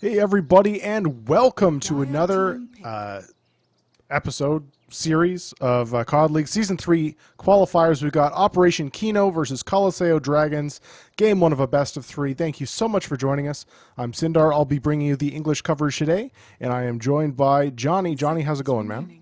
Hey everybody, and welcome to another episode series of COD League Season 3 qualifiers. We've got Operation Kino versus Coliseo Dragons, game 1 of a best of 3. Thank you so much for joining us. I'm Sindar. I'll be bringing you the English coverage today, and I am joined by Johnny. Johnny, how's it going, man?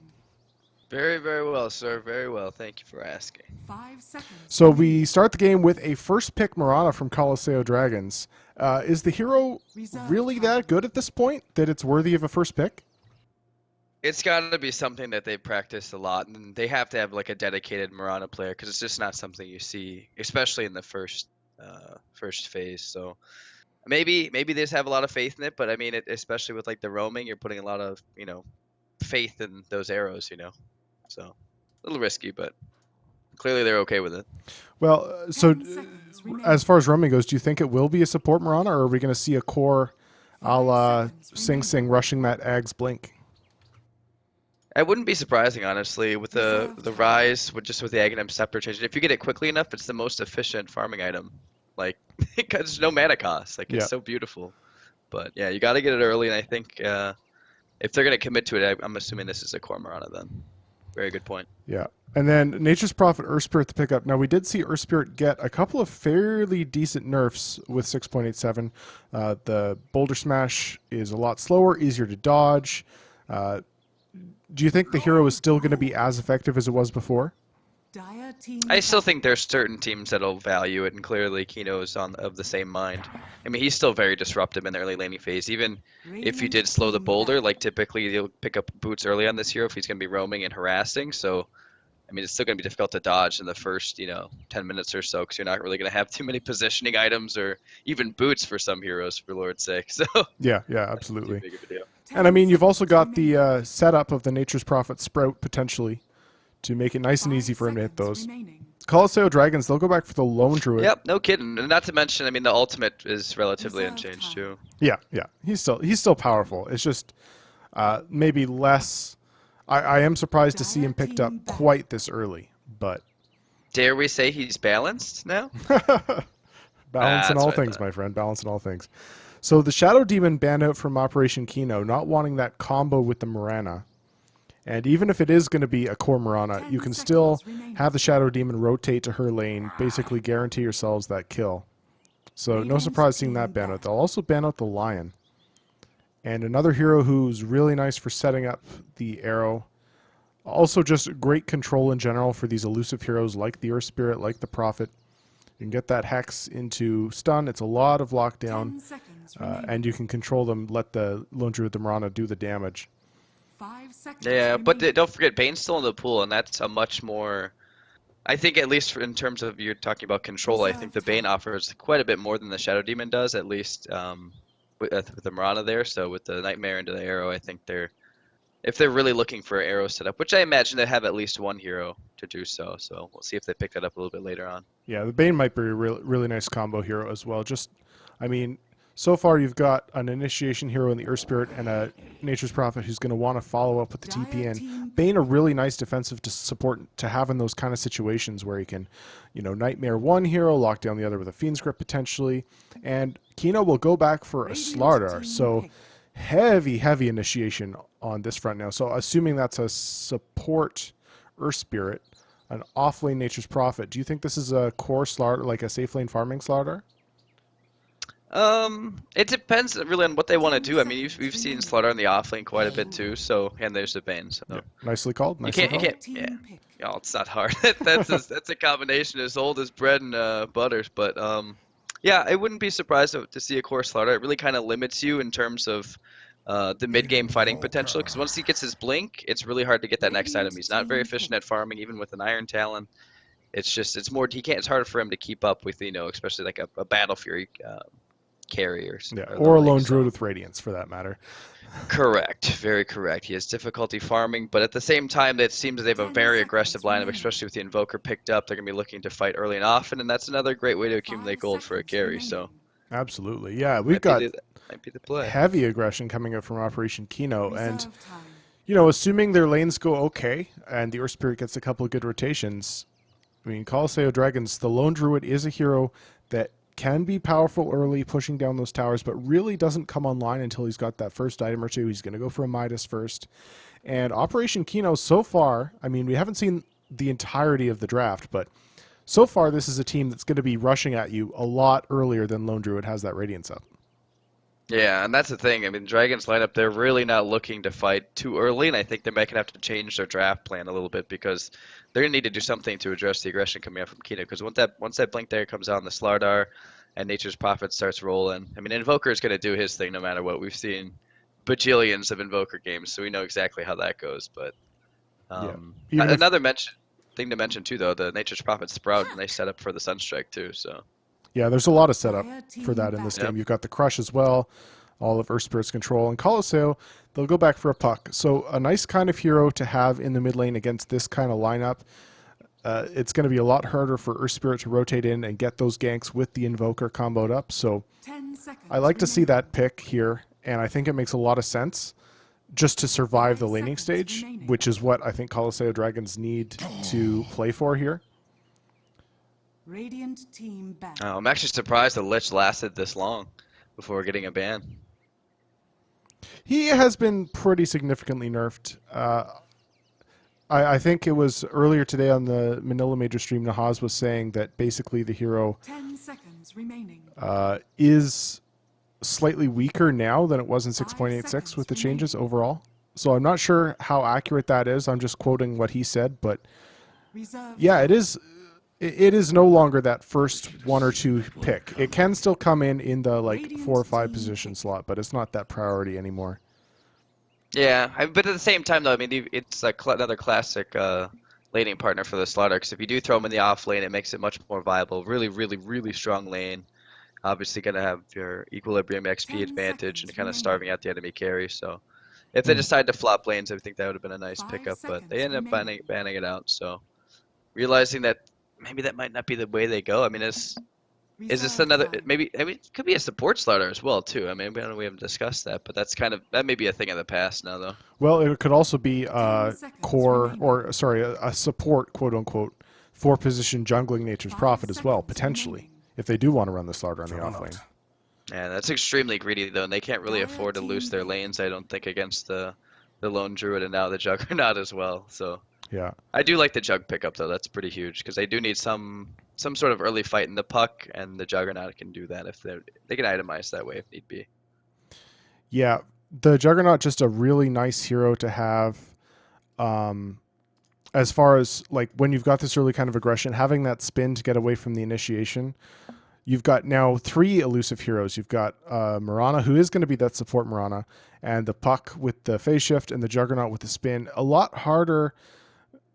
Very, very well, sir. Very well. Thank you for asking. 5 seconds. So we start the game with a first pick Marana from Coliseo Dragons. Is the hero really that good at this point that it's worthy of a first pick? It's got to be something that they practiced a lot, and they have to have like a dedicated Marana player because it's just not something you see, especially in the first phase. So maybe they just have a lot of faith in it, but I mean, especially with like the roaming, you're putting a lot of faith in those arrows, So a little risky, but clearly they're okay with it. Well, so as far as roaming goes, do you think it will be a support Marana, or are we going to see a core a la Sing Sing rushing that Ag's Blink? It wouldn't be surprising, honestly, with the rise, with the Aghanim Scepter change. If you get it quickly enough, it's the most efficient farming item. Like, because there's no mana cost. Like, it's so beautiful. But yeah, you got to get it early, and I think if they're going to commit to it, I'm assuming this is a core Marana then. Very good point. Yeah. And then Nature's Prophet Earth Spirit to pick up. Now, we did see Earth Spirit get a couple of fairly decent nerfs with 6.87. The Boulder Smash is a lot slower, easier to dodge. Do you think the hero is still going to be as effective as it was before? I still think there's certain teams that'll value it, and clearly Kino's of the same mind. I mean, he's still very disruptive in the early laning phase. Even if you did slow the boulder, like typically you'll pick up boots early on this hero if he's going to be roaming and harassing. So, I mean, it's still going to be difficult to dodge in the first, 10 minutes or so because you're not really going to have too many positioning items or even boots for some heroes, for Lord's sake. So, Yeah, that's too absolutely. big of a deal. And I mean, you've also got the setup of the Nature's Prophet Sprout potentially to make it nice and easy for him to hit those. Coliseo Dragons, they'll go back for the Lone Druid. Yep, no kidding. And not to mention, I mean, the ultimate is relatively unchanged too. Yeah, yeah. He's still powerful. It's just maybe less. I am surprised to see him picked up quite this early, but Dare we say he's balanced now? balance in That's all what I things, thought. my friend. Balance in all things. So the Shadow Demon banned out from Operation Kino, not wanting that combo with the Morana. And even if it is going to be a core Morana, you can still have the Shadow Demon rotate to her lane, basically guarantee yourselves that kill. So no surprise seeing that ban out. They'll also ban out the Lion. And another hero who's really nice for setting up the arrow. Also just great control in general for these elusive heroes like the Earth Spirit, like the Prophet. You can get that Hex into stun. It's a lot of lockdown. And you can control them, let the Lone Druid, the Mirana, do the damage. 5 seconds Yeah, but remaining. don't forget, Bane's still in the pool, and that's a much more. I think at least in terms of you're talking about control, I think the Bane offers quite a bit more than the Shadow Demon does, at least with the Mirana there. So with the Nightmare into the Arrow, I think if they're really looking for arrow setup, which I imagine they have at least one hero to do so. So we'll see if they pick that up a little bit later on. Yeah, the Bane might be a really nice combo hero as well. I mean, so far you've got an Initiation hero in the Earth Spirit and a Nature's Prophet who's going to want to follow up with the TPN. Bane a really nice defensive to support to have in those kind of situations where he can, Nightmare one hero, lock down the other with a Fiend's Grip potentially, and Kino will go back for a Slardar. So heavy initiation on this front now. So assuming that's a support Earth Spirit, an off-lane Nature's Prophet, do you think this is a core Slardar, like a safe lane farming Slardar? It depends really on what they want to do. I mean, we've seen Slardar in the offlane quite a bit too. So, and there's the Bane. So Yeah. Nicely called. you Nicely can't, called. yeah. It's not hard. That's a combination as old as bread and butters. But yeah, I wouldn't be surprised to see a core Slardar. It really kind of limits you in terms of the mid-game fighting potential. Because once he gets his blink, it's really hard to get that next item. He's not very efficient at farming, even with an Iron Talon. It's more he can't. It's harder for him to keep up with especially like a Battle Fury. Carriers. Yeah, the or a like, lone so. druid with radiance for that matter. Correct. Very correct. He has difficulty farming, but at the same time, it seems that they have a very aggressive lineup, especially with the Invoker picked up. They're going to be looking to fight early and often, and that's another great way to accumulate gold for a carry. So Absolutely. Yeah, we've got might be the play. heavy aggression coming out from Operation Kino, and assuming their lanes go okay and the Earth Spirit gets a couple of good rotations, I mean, Coliseo Dragons, the Lone Druid is a hero that can be powerful early, pushing down those towers, but really doesn't come online until he's got that first item or two. He's going to go for a Midas first. And Operation Kino, so far, I mean, we haven't seen the entirety of the draft, but so far this is a team that's going to be rushing at you a lot earlier than Lone Druid has that Radiance up. Yeah, and that's the thing. I mean, Dragons lineup, they're really not looking to fight too early, and I think they might have to change their draft plan a little bit because they're going to need to do something to address the aggression coming out from Kino. Because once that blink there comes on, the Slardar and Nature's Prophet starts rolling. I mean, Invoker is going to do his thing no matter what. We've seen bajillions of Invoker games, so we know exactly how that goes. But another thing to mention too, though, the Nature's Prophet Sprout, and they set up for the Sunstrike too. So. Yeah, there's a lot of setup for that in this game. You've got the Crush as well, all of Earth Spirit's control, and Coliseo, they'll go back for a Puck. So a nice kind of hero to have in the mid lane against this kind of lineup. It's going to be a lot harder for Earth Spirit to rotate in and get those ganks with the Invoker comboed up. So I like to see that pick here, and I think it makes a lot of sense just to survive the laning stage, which is what I think Coliseo Dragons need to play for here. Radiant team back. Oh, I'm actually surprised the Lich lasted this long before getting a ban. He has been pretty significantly nerfed. I think it was earlier today on the Manila Major stream, Nahaz was saying that basically the hero 10 seconds remaining. is slightly weaker now than it was in 5 6.86 seconds with the changes remaining. overall. So I'm not sure how accurate that is. I'm just quoting what he said, but Reserve yeah, flight. it is. It is no longer that first 1 or 2 pick. It can still come in the like Radiant 4 or 5 team position pick. slot, but it's not that priority anymore. Yeah, but at the same time, though, I mean, it's like another classic laning partner for the Slaughter. Because if you do throw him in the off lane, it makes it much more viable. Really, really, really strong lane. Obviously, gonna have your equilibrium XP 10 advantage and seconds kind of remaining. starving out the enemy carry. So if they Hmm. decide to flop lanes, I think that would have been a nice 5 pickup. But they seconds ended up remaining. banning it out. So realizing that maybe that might not be the way they go. I mean, is this Reserve another flight. maybe? I mean, it could be a support Slaughter as well too. I mean, we haven't discussed that, but that may be a thing of the past now, though. Well, it could also be 10 seconds core, remaining. or sorry, a support, quote unquote, 4 position jungling Nature's 5 Prophet as well, seconds potentially, remaining. if they do want to run the Slaughter on the off lane. Yeah, that's extremely greedy though, and they can't really Dire afford to lose team their pick. lanes, I don't think, against the lone druid and now the juggernaut as well. So Yeah. I do like the jug pickup though. That's pretty huge because they do need some sort of early fight in the puck, and the juggernaut can do that if they can itemize that way if need be. Yeah. The Juggernaut, just a really nice hero to have. As far as like when you've got this early kind of aggression, having that spin to get away from the initiation. You've got now 3 elusive heroes. You've got Mirana, who is going to be that support Mirana, and the Puck with the phase shift, and the Juggernaut with the spin. A lot harder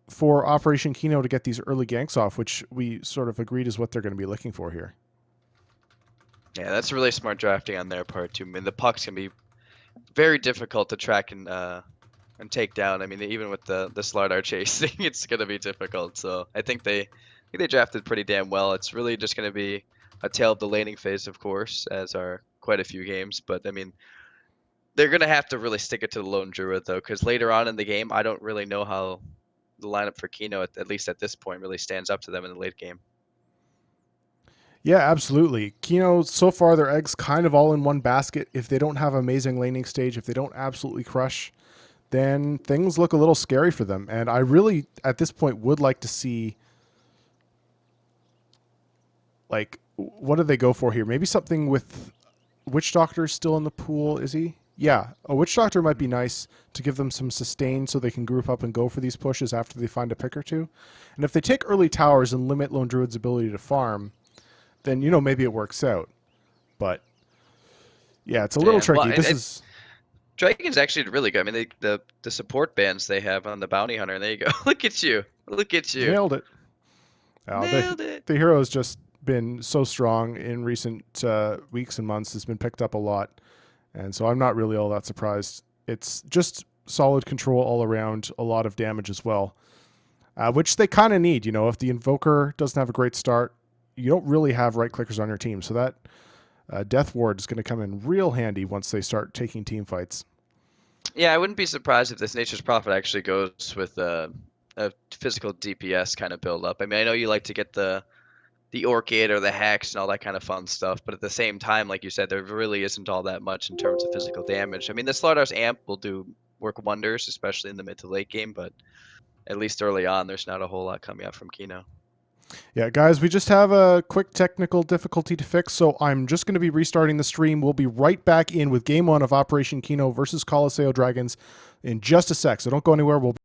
for Operation Kino to get these early ganks off, which we sort of agreed is what they're going to be looking for here. Yeah, that's really smart drafting on their part too. I mean, the pucks can be very difficult to track and take down. I mean, even with the Slardar chasing, it's gonna be difficult. So I think they drafted pretty damn well. It's really just gonna be a tale of the laning phase, of course, as are quite a few games. But I mean, they're gonna have to really stick it to the lone druid though, because later on in the game, I don't really know how the lineup for Kino, at least at this point, really stands up to them in the late game. Yeah, absolutely. Kino, so far their eggs kind of all in one basket. If they don't have amazing laning stage, if they don't absolutely crush, then things look a little scary for them. And I really, at this point, would like to see, like, what do they go for here? Maybe something with Witch Doctor still in the pool, is he? Yeah, a Witch Doctor might be nice to give them some sustain so they can group up and go for these pushes after they find a pick or two. And if they take early towers and limit Lone Druid's ability to farm, then, maybe it works out. But, yeah, it's a little Yeah, well, tricky. This is... Dragon's actually really good. I mean, the support bands they have on the Bounty Hunter. There you go. Look at you. Look at you. Nailed it. Nailed it. The hero has just been so strong in recent weeks and months. It's been picked up a lot. And so I'm not really all that surprised. It's just solid control all around, a lot of damage as well, which they kind of need. If the Invoker doesn't have a great start, you don't really have right clickers on your team. So that Death Ward is going to come in real handy once they start taking team fights. Yeah, I wouldn't be surprised if this Nature's Prophet actually goes with a physical DPS kind of build up. I mean, I know you like to get the Orchid or the Hex and all that kind of fun stuff, but at the same time, like you said, there really isn't all that much in terms of physical damage. I mean, the Slaughter's Amp will work wonders, especially in the mid to late game, but at least early on, there's not a whole lot coming out from Kino. Yeah, guys, we just have a quick technical difficulty to fix, so I'm just going to be restarting the stream. We'll be right back in with Game 1 of Operation Kino versus Coliseo Dragons in just a sec, so don't go anywhere. We'll